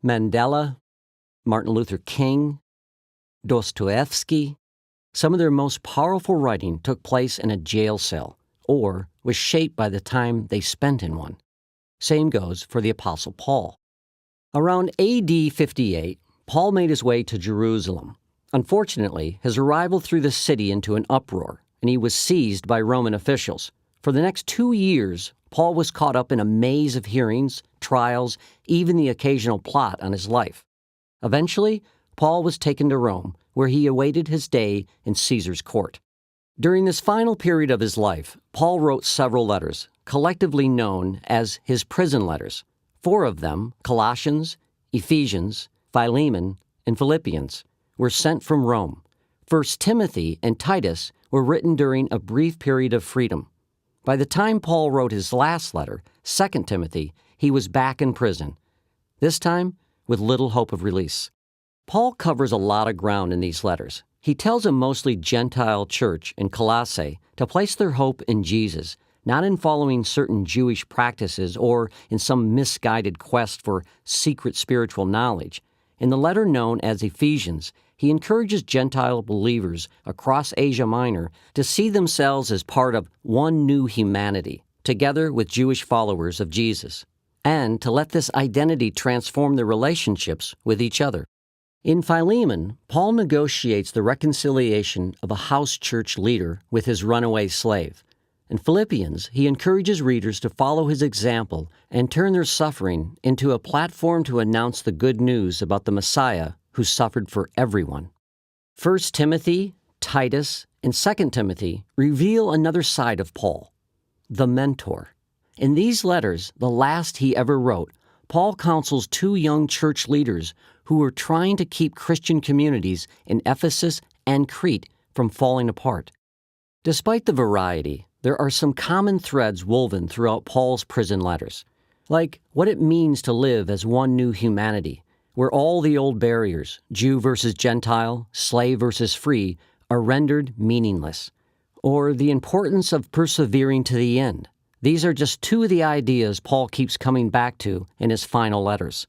Mandela, Martin Luther King, Dostoevsky. Some of their most powerful writing took place in a jail cell or was shaped by the time they spent in one. Same goes for the Apostle Paul. Around AD 58, Paul made his way to Jerusalem. Unfortunately, his arrival threw the city into an uproar, and he was seized by Roman officials. For the next 2 years, Paul was caught up in a maze of hearings, trials, even the occasional plot on his life. Eventually, Paul was taken to Rome, where he awaited his day in Caesar's court. During this final period of his life, Paul wrote several letters, collectively known as his prison letters. 4 of them, Colossians, Ephesians, Philemon, and Philippians, were sent from Rome. 1 Timothy and Titus were written during a brief period of freedom. By the time Paul wrote his last letter, 2 Timothy, he was back in prison, this time with little hope of release. Paul covers a lot of ground in these letters. He tells a mostly Gentile church in Colossae to place their hope in Jesus, not in following certain Jewish practices or in some misguided quest for secret spiritual knowledge. In the letter known as Ephesians, he encourages Gentile believers across Asia Minor to see themselves as part of one new humanity, together with Jewish followers of Jesus, and to let this identity transform their relationships with each other. In Philemon, Paul negotiates the reconciliation of a house church leader with his runaway slave. In Philippians, he encourages readers to follow his example and turn their suffering into a platform to announce the good news about the Messiah who suffered for everyone. 1 Timothy, Titus, and 2 Timothy reveal another side of Paul, the mentor. In these letters, the last he ever wrote, Paul counsels 2 young church leaders who were trying to keep Christian communities in Ephesus and Crete from falling apart. Despite the variety, there are some common threads woven throughout Paul's prison letters, like what it means to live as one new humanity, where all the old barriers, Jew versus Gentile, slave versus free, are rendered meaningless, or the importance of persevering to the end. These are just 2 of the ideas Paul keeps coming back to in his final letters.